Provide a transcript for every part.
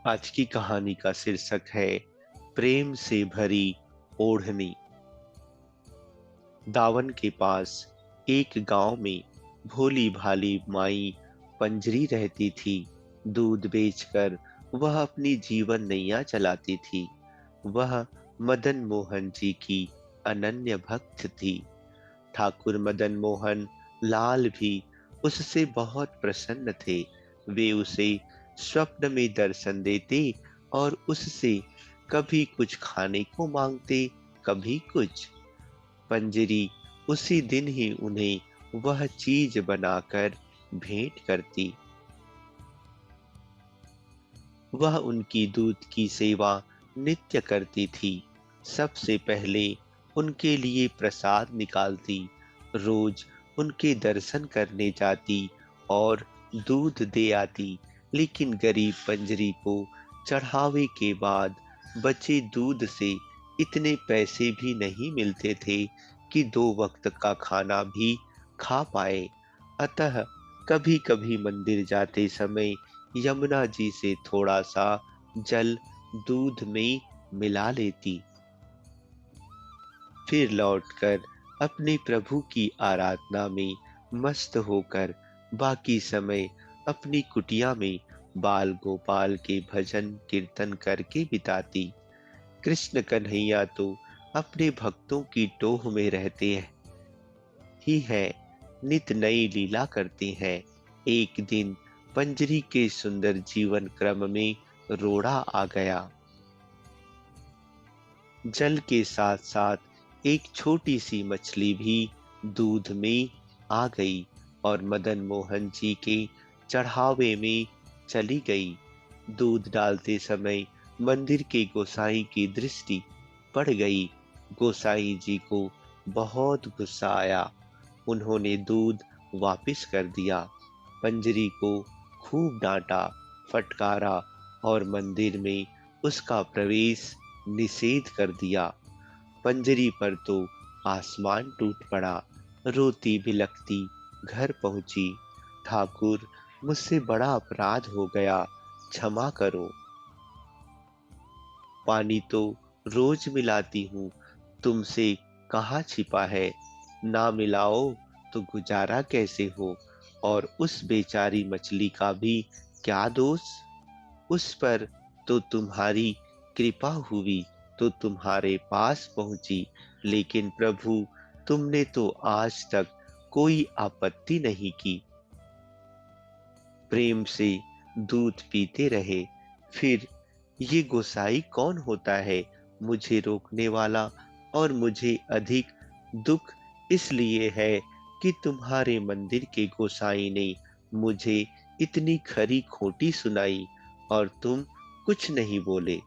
आज की कहानी का शीर्षक है प्रेम से भरी ओढ़नी। दावन के पास एक गांव में भोली भाली माई पंजरी रहती थी। दूध बेचकर वह अपनी जीवन नैया चलाती थी। वह मदन मोहन जी की अनन्य भक्त थी। ठाकुर मदन मोहन लाल भी उससे बहुत प्रसन्न थे। वे उसे स्वप्न में दर्शन देते और उससे कभी कुछ खाने को मांगते, कभी कुछ। पंजरी उसी दिन ही उन्हें वह चीज बनाकर भेंट करती। वह उनकी दूध की सेवा नित्य करती थी। सबसे पहले उनके लिए प्रसाद निकालती, रोज उनके दर्शन करने जाती और दूध दे आती। लेकिन गरीब पंजरी को चढ़ावे के बाद बचे दूध से इतने पैसे भी नहीं मिलते थे कि दो वक्त का खाना भी खा पाए। अतः कभी कभी मंदिर जाते समय यमुना जी से थोड़ा सा जल दूध में मिला लेती, फिर लौटकर अपने प्रभु की आराधना में मस्त होकर बाकी समय अपनी कुटिया में बाल गोपाल के भजन कीर्तन करके बिताती। कृष्ण कन्हैया तो अपने भक्तों की टोह में रहते ही है, नित नई लीला करते हैं। एक दिन पंजरी के सुंदर जीवन क्रम में रोड़ा आ गया। जल के साथ साथ एक छोटी सी मछली भी दूध में आ गई और मदन मोहन जी के चढ़ावे में चली गई। दूध डालते समय मंदिर के गोसाई की दृष्टि पड़ गई। गोसाई जी को बहुत गुस्सा आया। उन्होंने दूध वापस कर दिया, पंजरी को खूब डांटा, फटकारा और मंदिर में उसका प्रवेश निषेध कर दिया। पंजरी पर तो आसमान टूट पड़ा। रोती बिलखती घर पहुंची। ठाकुर, मुझसे बड़ा अपराध हो गया, क्षमा करो। पानी तो रोज मिलाती हूँ, तुमसे कहाँ छिपा है। ना मिलाओ तो गुजारा कैसे हो। और उस बेचारी मछली का भी क्या दोष। उस पर तो तुम्हारी कृपा हुई तो तुम्हारे पास पहुंची। लेकिन प्रभु, तुमने तो आज तक कोई आपत्ति नहीं की। प्रेम से दूध पीते रहे। फिर ये गोसाई कौन होता है मुझे रोकने वाला। और मुझे अधिक दुख इसलिए है कि तुम्हारे मंदिर के गोसाई ने मुझे इतनी खरी खोटी सुनाई और तुम कुछ नहीं बोले।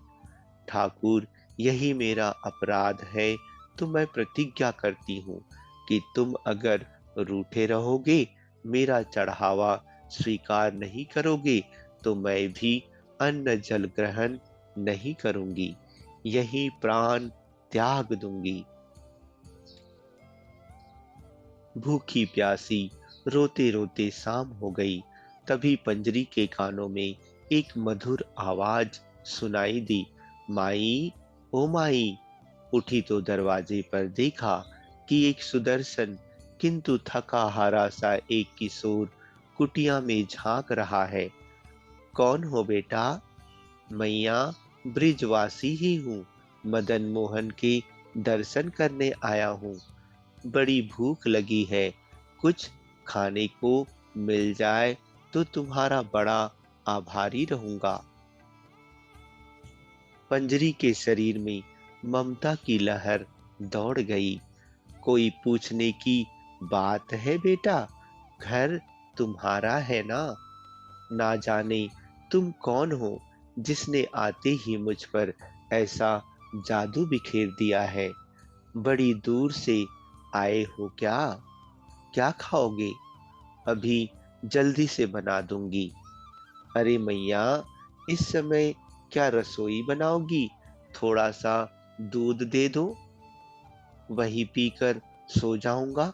ठाकुर, यही मेरा अपराध है, तो मैं प्रतिज्ञा करती हूँ कि तुम अगर रूठे रहोगे, मेरा चढ़ावा स्वीकार नहीं करोगे, तो मैं भी अन्न जल ग्रहण नहीं करूंगी, यही प्राण त्याग दूंगी। भूखी प्यासी रोते रोते शाम हो गई। तभी पंजरी के कानों में एक मधुर आवाज सुनाई दी, माई, ओ माई। उठी तो दरवाजे पर देखा कि एक सुदर्शन किंतु थका हारा सा एक किशोर कुटिया में झांक रहा है। कौन हो बेटा। मैया, ब्रिजवासी ही हूँ, मदन मोहन के दर्शन करने आया हूँ। बड़ी भूख लगी है, कुछ खाने को मिल जाए तो तुम्हारा बड़ा आभारी रहूंगा। पंजरी के शरीर में ममता की लहर दौड़ गई। कोई पूछने की बात है बेटा, घर तुम्हारा है ना। ना जाने तुम कौन हो जिसने आते ही मुझ पर ऐसा जादू बिखेर दिया है। बड़ी दूर से आए हो क्या। क्या खाओगे, अभी जल्दी से बना दूंगी। अरे मैया, इस समय क्या रसोई बनाओगी, थोड़ा सा दूध दे दो, वही पीकर सो जाऊंगा।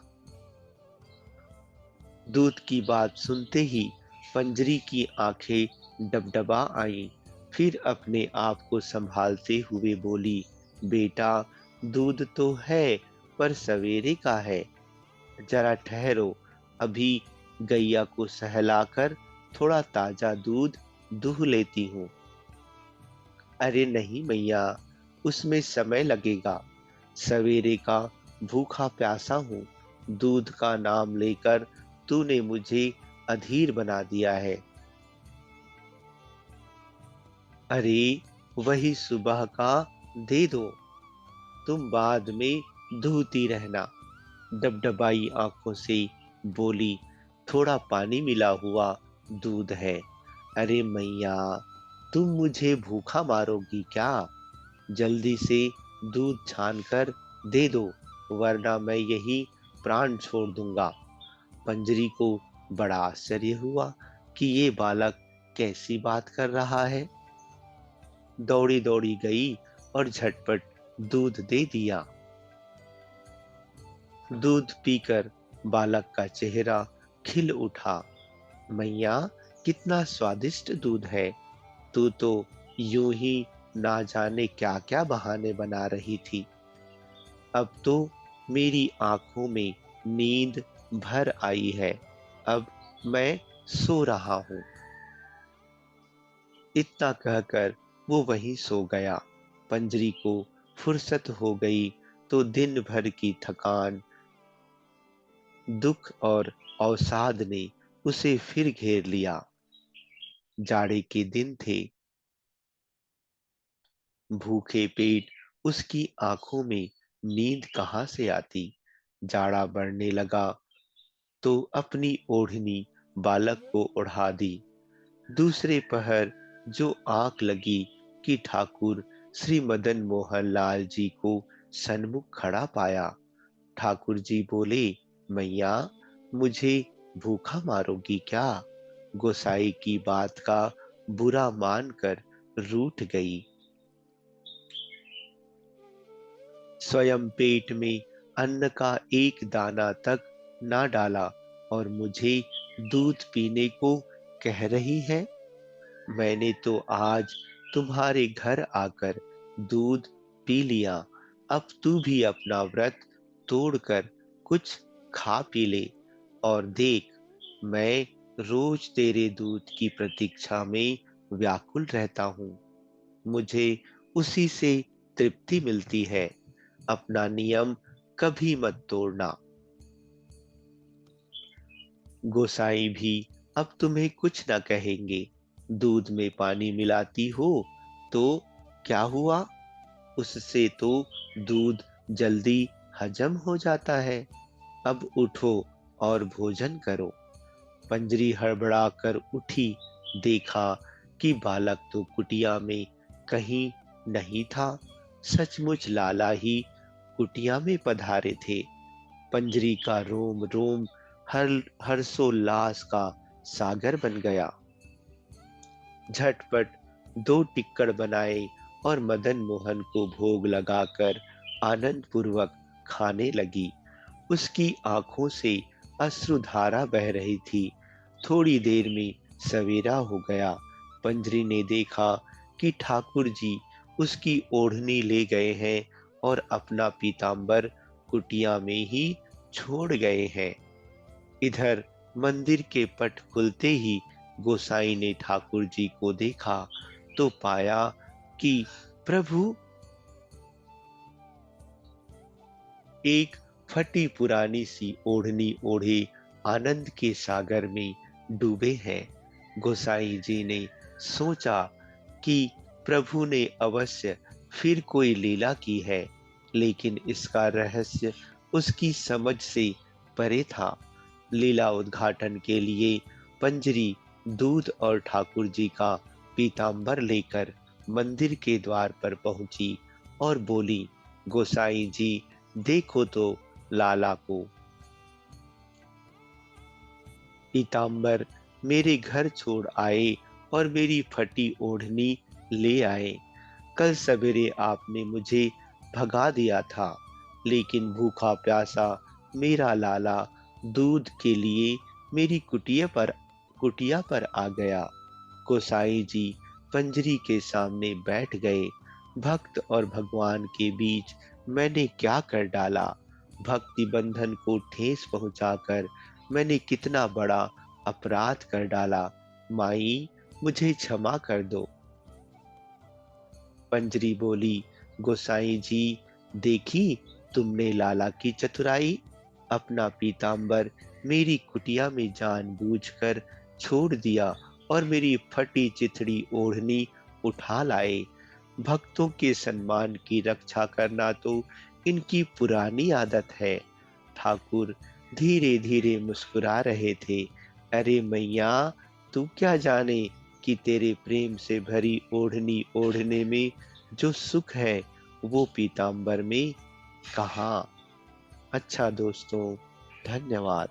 दूध की बात सुनते ही पंजरी की आंखें डबडबा आईं। फिर अपने आप को संभालते हुए बोली, बेटा, दूध तो है, पर सवेरे का है। जरा ठहरो, अभी गैया को सहलाकर थोड़ा ताजा दूध दूह लेती हूँ। अरे नहीं मैया, उसमें समय लगेगा। सवेरे का भूखा प्यासा हूँ। दूध का नाम लेकर तूने मुझे अधीर बना दिया है। अरे, वही सुबह का दे दो, तुम बाद में दूहती रहना। डबडबाई आंखों से बोली, थोड़ा पानी मिला हुआ दूध है। अरे मैया, तुम मुझे भूखा मारोगी क्या? जल्दी से दूध छान कर दे दो, वरना मैं यही प्राण छोड़ दूंगा। पंजरी को बड़ा आश्चर्य हुआ कि ये बालक कैसी बात कर रहा है। दौड़ी दौड़ी गई और झटपट दूध दे दिया। दूध पीकर बालक का चेहरा खिल उठा। मैया, कितना स्वादिष्ट दूध है। तू तो यूं ही ना जाने क्या क्या बहाने बना रही थी। अब तो मेरी आंखों में नींद भर आई है। अब मैं सो रहा हूँ। इतना कहकर वो वहीं सो गया। पंजरी को फुर्सत हो गई तो दिन भर की थकान, दुख और अवसाद ने उसे फिर घेर लिया। जाड़े के दिन थे। भूखे पेट उसकी आंखों में नींद कहाँ से आती। जाड़ा बढ़ने लगा तो अपनी ओढ़नी बालक को ओढ़ा दी। दूसरे पहर जो आंख लगी कि ठाकुर श्री मदन मोहन लाल जी को सन्मुख खड़ा पाया। ठाकुर जी बोले, मैया, मुझे भूखा मारोगी क्या? गोसाई की बात का बुरा मानकर रूठ गई। स्वयं पेट में अन्न का एक दाना तक ना डाला और मुझे दूध पीने को कह रही है। मैंने तो आज तुम्हारे घर आकर दूध पी लिया। अब तू भी अपना व्रत तोड़कर कुछ खा पी ले। और देख, मैं रोज तेरे दूध की प्रतीक्षा में व्याकुल रहता हूँ। मुझे उसी से तृप्ति मिलती है। अपना नियम कभी मत तोड़ना। गोसाई भी अब तुम्हें कुछ न कहेंगे। दूध में पानी मिलाती हो तो क्या हुआ? उससे तो दूध जल्दी हजम हो जाता है। अब उठो और भोजन करो। पंजरी हड़बड़ा कर उठी। देखा कि बालक तो कुटिया में कहीं नहीं था। सचमुच लाला ही कुटिया में पधारे थे। पंजरी का रोम रोम हर हर्षोल्लास का सागर बन गया। झटपट दो टिक्कड़ बनाए और मदन मोहन को भोग लगाकर आनंद पूर्वक खाने लगी। उसकी आंखों से अश्रुधारा बह रही थी। थोड़ी देर में सवेरा हो गया। पंजरी ने देखा कि ठाकुर जी उसकी ओढ़नी ले गए हैं और अपना पीताम्बर कुटिया में ही छोड़ गए हैं। इधर मंदिर के पट खुलते ही गोसाई ने ठाकुर जी को देखा तो पाया कि प्रभु एक फटी पुरानी सी ओढ़नी ओढ़े आनंद के सागर में डूबे हैं। गोसाई जी ने सोचा कि प्रभु ने अवश्य फिर कोई लीला की है, लेकिन इसका रहस्य उसकी समझ से परे था। लीला उद्घाटन के लिए पंजरी दूध और ठाकुर जी का पीताम्बर लेकर मंदिर के द्वार पर पहुंची और बोली, गोसाई जी, देखो तो लाला को। पीताम्बर मेरे घर छोड़ आए और मेरी फटी ओढ़नी ले आए। कल सवेरे आपने मुझे भगा दिया था, लेकिन भूखा प्यासा मेरा लाला दूध के लिए मेरी कुटिया पर आ गया। गोसाई जी, पंजरी के सामने बैठ गए। भक्त और भगवान के बीच मैंने क्या कर डाला? भक्ति बंधन को ठेस पहुंचाकर मैंने कितना बड़ा अपराध कर डाला। माई, मुझे क्षमा कर दो। पंजरी बोली, गोसाई जी, देखी तुमने लाला की चतुराई। अपना पीताम्बर मेरी कुटिया में जानबूझकर छोड़ दिया और मेरी फटी चिथड़ी ओढ़नी उठा लाए। भक्तों के सम्मान की रक्षा करना तो इनकी पुरानी आदत है। ठाकुर धीरे धीरे मुस्कुरा रहे थे। अरे मैया, तू क्या जाने कि तेरे प्रेम से भरी ओढ़नी ओढ़ने में जो सुख है वो पीतांबर में कहाँ। अच्छा दोस्तों, धन्यवाद।